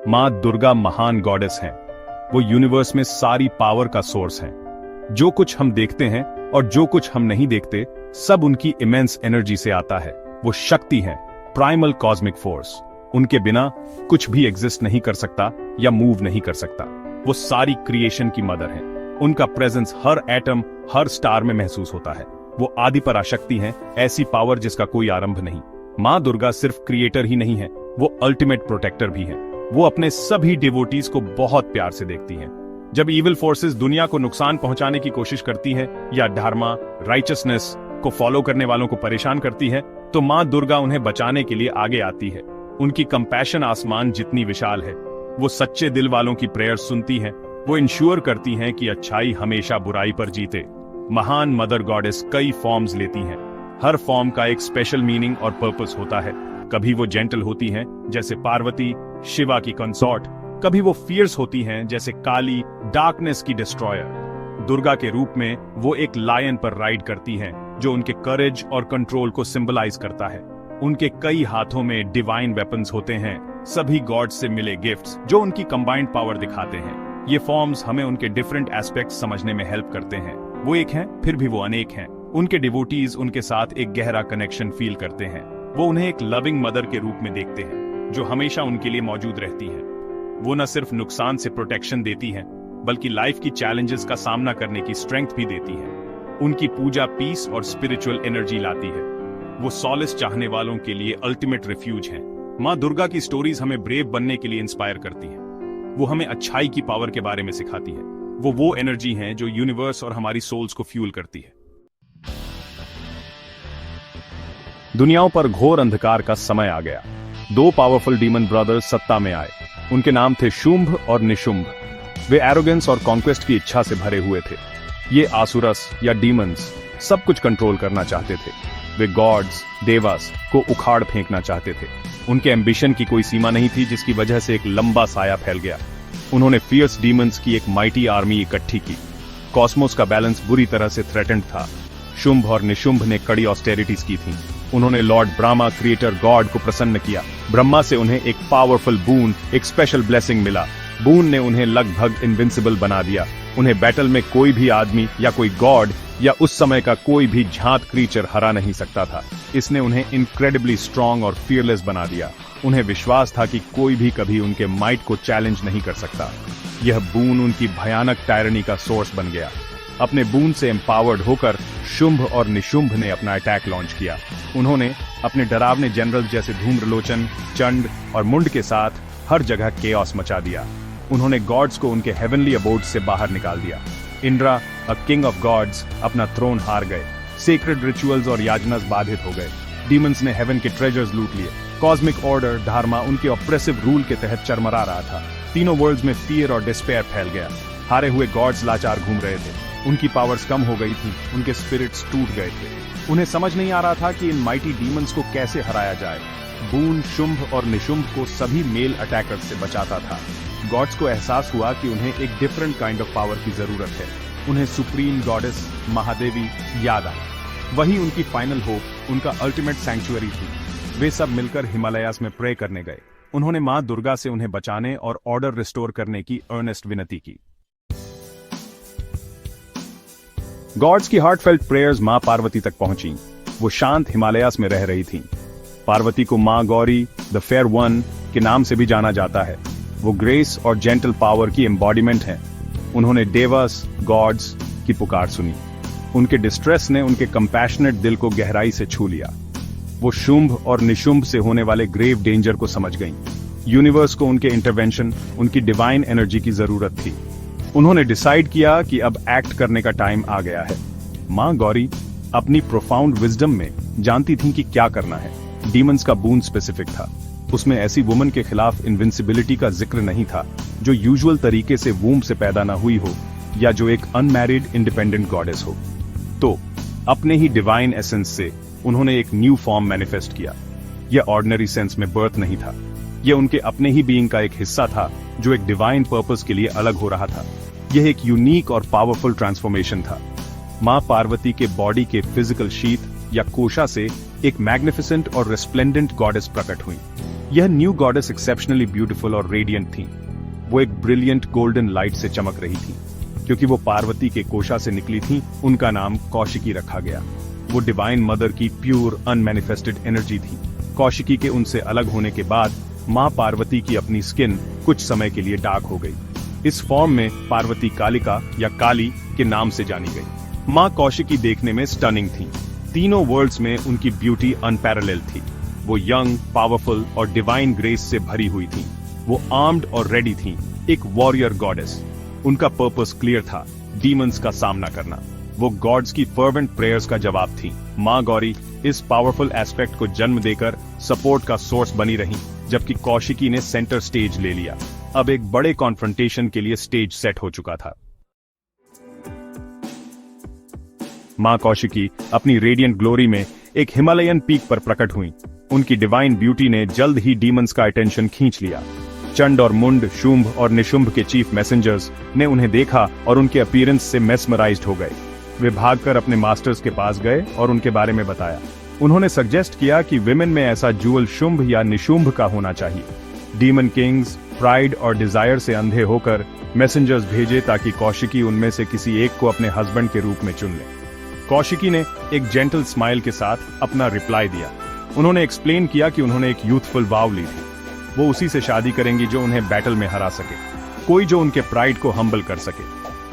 माँ दुर्गा महान गॉडेस हैं। वो यूनिवर्स में सारी पावर का सोर्स हैं। जो कुछ हम देखते हैं और जो कुछ हम नहीं देखते, सब उनकी इमेंस एनर्जी से आता है। वो शक्ति हैं, प्राइमल कॉस्मिक फोर्स। उनके बिना कुछ भी एग्जिस्ट नहीं कर सकता या मूव नहीं कर सकता। वो सारी क्रिएशन की मदर हैं। उनका प्रेजेंस हर एटम, हर स्टार में महसूस होता है। वो आदि पराशक्ति हैं, ऐसी पावर जिसका कोई आरंभ नहीं। माँ दुर्गा सिर्फ क्रिएटर ही नहीं है, वो अल्टीमेट प्रोटेक्टर भी हैं। वो अपने सभी डिवोटीज को बहुत प्यार से देखती हैं। जब इविल फोर्सेस दुनिया को नुकसान पहुंचाने की कोशिश करती हैं या धर्मा, राइचसनेस को फॉलो करने वालों को परेशान करती है, तो माँ दुर्गा उन्हें बचाने के लिए आगे आती है। उनकी कंपैशन आसमान जितनी विशाल है। वो सच्चे दिल वालों की प्रेयर सुनती हैं। वो इंश्योर करती हैं कि अच्छाई हमेशा बुराई पर जीते। महान मदर गॉडेस कई फॉर्म्स लेती हैं। हर फॉर्म का एक स्पेशल मीनिंग और पर्पस होता है। कभी वो जेंटल होती हैं, जैसे पार्वती, शिवा की कंसॉर्ट। कभी वो फियर्स होती हैं, जैसे काली, डार्कनेस की डिस्ट्रॉयर। दुर्गा के रूप में वो एक लायन पर राइड करती हैं, जो उनके करेज और कंट्रोल को सिंबलाइज करता है। उनके कई हाथों में डिवाइन वेपन्स होते हैं, सभी गॉड्स से मिले गिफ्ट्स जो उनकी कंबाइंड पावर दिखाते हैं। ये फॉर्म्स हमें उनके डिफरेंट एस्पेक्ट्स समझने में हेल्प करते हैं। वो एक हैं, फिर भी वो अनेक हैं। उनके डिवोटीज उनके साथ एक गहरा कनेक्शन फील करते हैं। वो उन्हें एक लविंग मदर के रूप में देखते हैं, जो हमेशा उनके लिए मौजूद रहती है। वो न सिर्फ नुकसान से प्रोटेक्शन देती हैं, बल्कि लाइफ की चैलेंजेस का सामना करने की स्ट्रेंथ भी देती हैं। उनकी पूजा पीस और स्पिरिचुअल एनर्जी लाती है। वो सॉलिस चाहने वालों के लिए अल्टीमेट रिफ्यूज हैं। माँ दुर्गा की स्टोरीज हमें ब्रेव बनने के लिए इंस्पायर करती हैं। वो हमें अच्छाई की पावर के बारे में सिखाती है। वो एनर्जी है जो यूनिवर्स और हमारी सोल्स को फ्यूल करती है। दुनियाओं पर घोर अंधकार का समय आ गया। दो पावरफुल डीमन ब्रदर्स सत्ता में आए। उनके नाम थे शुंभ और निशुंभ। वे एरोगेंस और कॉन्क्वेस्ट की इच्छा से भरे हुए थे। ये आसुरस या डीमंस सब कुछ कंट्रोल करना चाहते थे। वे गॉड्स, देवास को उखाड़ फेंकना चाहते थे। उनके एम्बिशन की कोई सीमा नहीं थी, जिसकी वजह से एक लंबा साया फैल गया। उन्होंने फियर्स डीमंस की एक माइटी आर्मी इकट्ठी की। कॉस्मोस का बैलेंस बुरी तरह से थ्रेटेंड था। शुंभ और निशुंभ ने कड़ी ऑस्टेरिटीज की थी। उन्होंने लॉर्ड ब्रह्मा, क्रिएटर गॉड को प्रसन्न किया। ब्रह्मा से उन्हें एक पावरफुल बून, एक स्पेशल ब्लेसिंग मिला। बून ने उन्हें लगभग इनविंसिबल बना दिया। उन्हें बैटल में कोई भी आदमी या कोई गॉड या उस समय का कोई भी झांत क्रीचर हरा नहीं सकता था। इसने उन्हें इनक्रेडिबली स्ट्रांग और फियरलेस बना दिया। उन्हें विश्वास था कि कोई भी कभी उनके माइट को चैलेंज नहीं कर सकता। यह बून उनकी भयानक टायरनी का सोर्स बन गया। अपने बून से एम्पावर्ड होकर शुंभ और निशुंभ ने अपना अटैक लॉन्च किया। उन्होंने अपने डरावने जनरल जैसे धूम्रलोचन, चंड और मुंड के साथ हर जगह केओस मचा दिया। उन्होंने गॉड्स को उनके हेवनली अबोर्ड से बाहर निकाल दिया। Indra, a king of gods, अपना थ्रोन हार गए। सेक्रेड रिचुअल्स और याजनास बाधित हो गए। डीमंस ने हेवन के ट्रेजर्स लूट लिए। कॉस्मिक ऑर्डर, धर्मा उनके ऑप्रेसिव रूल के तहत चरमरा रहा था। तीनों वर्ल्ड्स में फियर और डिस्पेयर फैल गया। हारे हुए गॉड्स लाचार घूम रहे थे। उनकी पावर्स कम हो गई थी। उनके स्पिरिट्स टूट गए थे। उन्हें समझ नहीं आ रहा था कि इन माइटी डीमंस को कैसे हराया जाए। बून, शुंभ और निशुंभ को सभी मेल अटैकर्स से बचाता था। गॉड्स को एहसास हुआ कि उन्हें एक डिफरेंट काइंड ऑफ पावर की जरूरत है। उन्हें सुप्रीम गॉडेस महादेवी याद आई। वही उनकी फाइनल होप, उनका अल्टीमेट सैंक्चुअरी थी। वे सब मिलकर हिमालयास में प्रे करने गए। उन्होंने मां दुर्गा से उन्हें बचाने और ऑर्डर रिस्टोर करने की अर्नेस्ट विनती की। गॉड्स की हार्टफेल्ट प्रेयर्स मां पार्वती तक पहुंची। वो शांत हिमालयास में रह रही थीं। पार्वती को मां गौरी, द फेयर वन के नाम से भी जाना जाता है। वो ग्रेस और जेंटल पावर की एम्बॉडीमेंट हैं। उन्होंने देवास, गॉड्स की पुकार सुनी। उनके डिस्ट्रेस ने उनके कंपैशनेट दिल को गहराई से छू लिया। वो शुंभ और निशुंभ से होने वाले ग्रेव डेंजर को समझ गईं। यूनिवर्स को उनके इंटरवेंशन, उनकी डिवाइन एनर्जी की जरूरत थी। उन्होंने डिसाइड किया कि अब एक्ट करने का टाइम आ गया है। मां गौरी अपनी प्रोफाउंड विजडम में जानती थीं कि क्या करना है। डीमंस का बून स्पेसिफिक था। उसमें ऐसी वुमन के खिलाफ इनविंसिबिलिटी का जिक्र नहीं था जो यूजुअल तरीके से वूम से पैदा ना हुई हो या जो एक अनमैरिड इंडिपेंडेंट गॉडेस हो। तो अपने ही डिवाइन एसेंस से उन्होंने एक न्यू फॉर्म मैनिफेस्ट किया। यह ऑर्डिनरी सेंस में बर्थ नहीं था। यह उनके अपने ही बीइंग का एक हिस्सा था जो एक डिवाइन पर्पस के लिए अलग हो रहा था। यह एक यूनिक और पावरफुल ट्रांसफॉर्मेशन था। मां पार्वती के बॉडी के फिजिकल शीथ या कोशा से एक मैग्निफिसेंट और रेस्प्लेंडेंट गॉडेस प्रकट हुई। यह न्यू गॉडेस एक्सेप्शनली ब्यूटीफुल और रेडियंट थी। वो एक ब्रिलियंट गोल्डन लाइट से चमक रही थी। क्योंकि वो पार्वती के कोशा से निकली थी, उनका नाम कौशिकी रखा गया। वो डिवाइन मदर की प्योर अनमैनिफेस्टेड एनर्जी थी। कौशिकी के उनसे अलग होने के बाद माँ पार्वती की अपनी स्किन कुछ समय के लिए डार्क हो गई। इस फॉर्म में पार्वती कालिका या काली के नाम से जानी गई। माँ कौशिकी देखने में स्टनिंग थी। तीनों वर्ल्ड्स में उनकी ब्यूटी अनपैरेलल थी। वो यंग, पावरफुल और डिवाइन ग्रेस से भरी हुई थी। वो आर्म्ड और रेडी थी, एक वॉरियर गॉडेस। उनका पर्पस क्लियर था, डीमंस का सामना करना। वो गॉड्स की फर्वेंट प्रेयर्स का जवाब थी। माँ गौरी इस पावरफुल एस्पेक्ट को जन्म देकर सपोर्ट का सोर्स बनी रही, जबकि कौशिकी ने सेंटर स्टेज ले लिया। अब एक बड़े कॉन्फ्रंटेशन के लिए स्टेज सेट हो चुका था। माँ कौशिकी अपनी रेडियंट ग्लोरी में एक हिमालयन पीक पर प्रकट हुई। उनकी डिवाइन ब्यूटी ने जल्द ही डीमंस का अटेंशन खींच लिया। चंड और मुंड, शुंभ और निशुंभ के चीफ मैसेंजर्स ने उन्हें देखा और उनके अपीयरेंस से मेस्मराइज्ड हो गए। वे भागकर अपने मास्टर्स के पास गए और उनके बारे में बताया। उन्होंने सजेस्ट किया कि विमेन में ऐसा जूअल शुंभ या निशुंभ का होना चाहिए। डीमन किंग्स प्राइड और डिजायर से अंधे होकर मैसेंजर्स भेजे ताकि कौशिकी उनमें से किसी एक को अपने हस्बैंड के रूप में चुन ले। कौशिकी ने एक जेंटल स्माइल के साथ अपना रिप्लाई दिया। उन्होंने एक्सप्लेन किया कि उन्होंने एक यूथफुल वाव ली थी। वो उसी से शादी करेंगी जो उन्हें बैटल में हरा सके, कोई जो उनके प्राइड को हम्बल कर सके।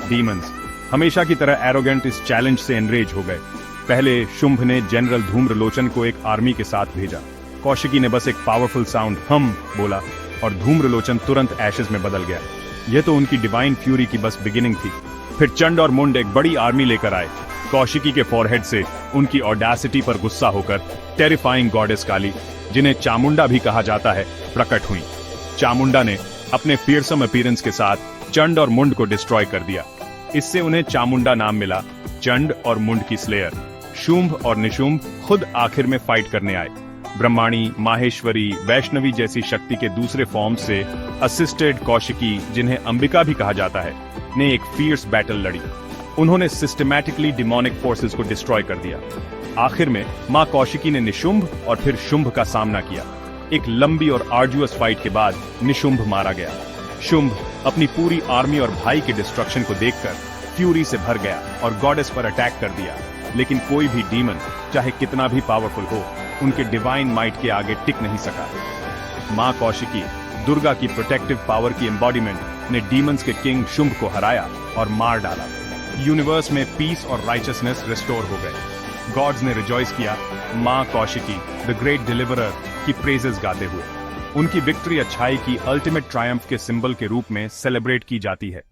डीमंस हमेशा की तरह एरोगेंट इस चैलेंज से एनरेज हो गए। पहले शुंभ ने जनरल धूम्रलोचन को एक आर्मी के साथ भेजा। कौशिकी ने बस एक पावरफुल साउंड हम बोला और धूम्रलोचन तुरंत एशेज में बदल गया। यह तो उनकी डिवाइन फ्यूरी की बस बिगिनिंग थी। फिर चंड और मुंड एक बड़ी आर्मी लेकर आए। कौशिकी के फॉरहेड से उनकी ऑडेसिटी पर गुस्सा होकर टेरिफाइंग गॉडेस काली, जिन्हें चामुंडा भी कहा जाता है, प्रकट हुई। चामुंडा ने अपने फियरसम अपीयरेंस के साथ चंड और मुंड को डिस्ट्रॉय कर दिया। इससे उन्हें चामुंडा नाम मिला, चंड और मुंड की स्लेयर। शुंभ और निशुंभ खुद आखिर में फाइट करने आए। ब्रह्माणी, माहेश्वरी, वैष्णवी जैसी शक्ति के दूसरे फॉर्म से असिस्टेड कौशिकी, जिन्हें अंबिका भी कहा जाता है, ने एक फियर्स बैटल लड़ी। उन्होंने सिस्टमैटिकली डिमोनिक फोर्सेस को डिस्ट्रॉय कर दिया। आखिर में मां कौशिकी ने निशुंभ और फिर शुंभ का सामना किया। एक लंबी और आर्जुअस फाइट के बाद निशुंभ मारा गया। शुंभ अपनी पूरी आर्मी और भाई के डिस्ट्रक्शन को देखकर फ्यूरी से भर गया और गॉडेस पर अटैक कर दिया। लेकिन कोई भी डीमन, चाहे कितना भी पावरफुल हो, उनके डिवाइन माइट के आगे टिक नहीं सका। मां कौशिकी, दुर्गा की प्रोटेक्टिव पावर की एम्बॉडीमेंट, ने डीमंस के किंग शुंभ को हराया और मार डाला। यूनिवर्स में पीस और राइचसनेस रिस्टोर हो गए। गॉड्स ने रिजॉइस किया, मां कौशिकी द ग्रेट डिलीवरर की प्रेजेस गाते हुए। उनकी विक्ट्री अच्छाई की अल्टीमेट ट्रायम्फ के सिंबल के रूप में सेलिब्रेट की जाती है।